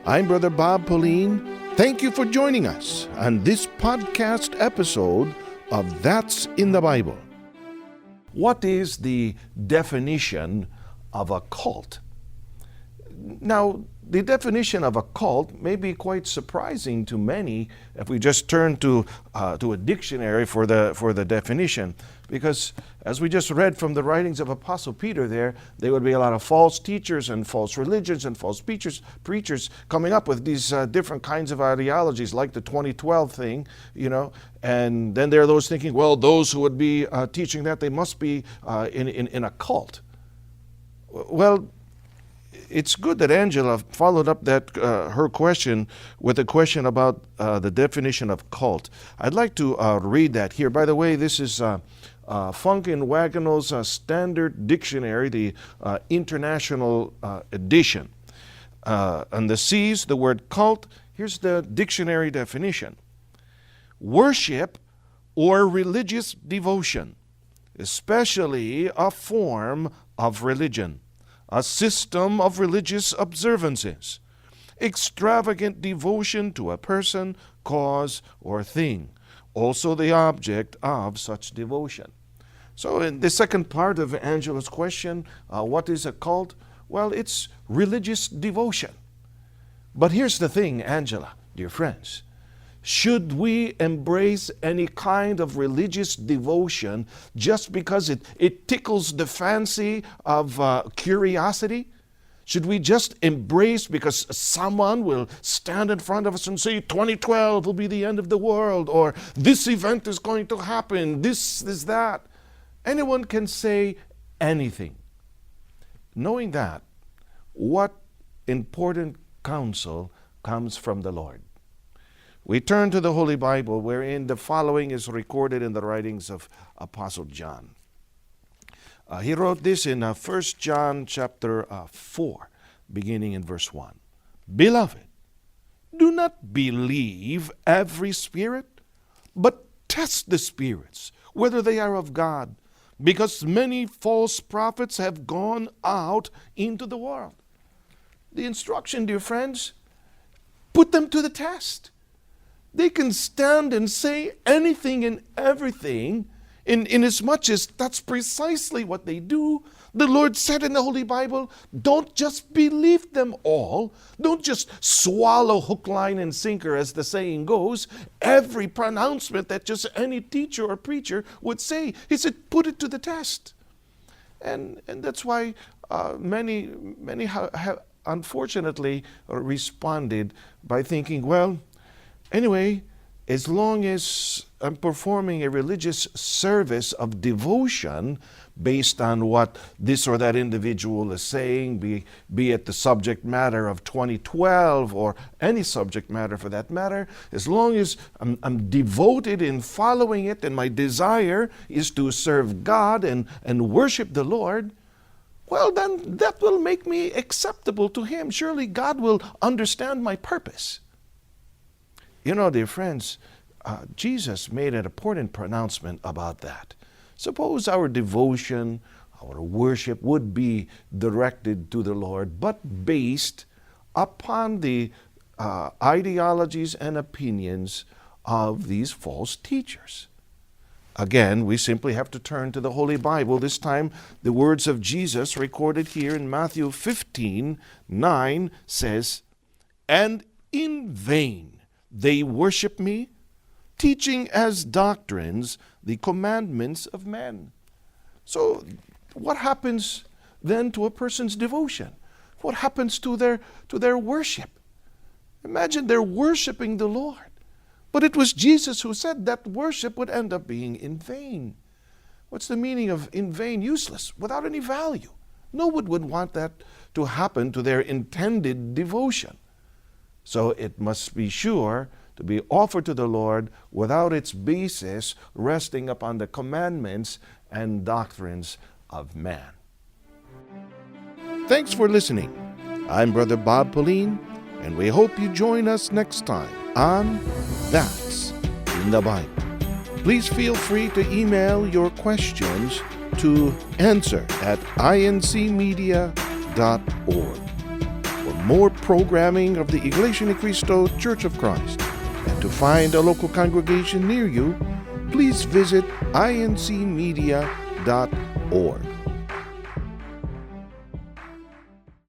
I'm Brother Bob Pauline. Thank you for joining us on this podcast episode of That's in the Bible. What is the definition of a cult? Now, the definition of a cult may be quite surprising to many if we just turn to a dictionary for the definition, because as we just read from the writings of Apostle Peter there would be a lot of false teachers and false religions and false preachers coming up with these different kinds of ideologies, like the 2012 thing, and then there are those thinking, well, those who would be teaching that, they must be in a cult. Well, it's good that Angela followed up her question with a question about the definition of cult. I'd like to read that here. By the way, this is Funk and Wagnall's Standard Dictionary, the international edition. On the C's, the word cult, here's the dictionary definition. Worship or religious devotion, especially a form of religion, a system of religious observances, extravagant devotion to a person, cause, or thing, also the object of such devotion. So in the second part of Angela's question, what is a cult? Well, it's religious devotion. But here's the thing, Angela, dear friends. Should we embrace any kind of religious devotion just because it tickles the fancy of curiosity? Should we just embrace because someone will stand in front of us and say 2012 will be the end of the world, or this event is going to happen, this, that? Anyone can say anything. Knowing that, what important counsel comes from the Lord? We turn to the Holy Bible, wherein the following is recorded in the writings of Apostle John. He wrote this in 1 John chapter 4, beginning in verse 1. Beloved, do not believe every spirit, but test the spirits, whether they are of God, because many false prophets have gone out into the world. The instruction, dear friends, put them to the test. They can stand and say anything and everything, in as much as that's precisely what they do. The Lord said in the Holy Bible, don't just believe them all. Don't just swallow hook, line, and sinker, as the saying goes, every pronouncement that just any teacher or preacher would say. He said, put it to the test. And that's why many have unfortunately responded by thinking, well, anyway, as long as I'm performing a religious service of devotion based on what this or that individual is saying, be it the subject matter of 2012 or any subject matter for that matter, as long as I'm devoted in following it and my desire is to serve God and worship the Lord, well, then that will make me acceptable to Him. Surely God will understand my purpose. Dear friends, Jesus made an important pronouncement about that. Suppose our devotion, our worship would be directed to the Lord, but based upon the ideologies and opinions of these false teachers. Again, we simply have to turn to the Holy Bible. This time, the words of Jesus recorded here in Matthew 15:9 says, "And in vain they worship me, teaching as doctrines the commandments of men." So what happens then to a person's devotion? What happens to their worship? Imagine they're worshiping the Lord, but it was Jesus who said that worship would end up being in vain. What's the meaning of in vain? Useless, without any value. No one would want that to happen to their intended devotion. So it must be sure to be offered to the Lord without its basis resting upon the commandments and doctrines of man. Thanks for listening. I'm Brother Bob Pauline, and we hope you join us next time on That's in the Bible. Please feel free to email your questions to answer@incmedia.org. For more programming of the Iglesia ni Cristo Church of Christ. And to find a local congregation near you, please visit incmedia.org.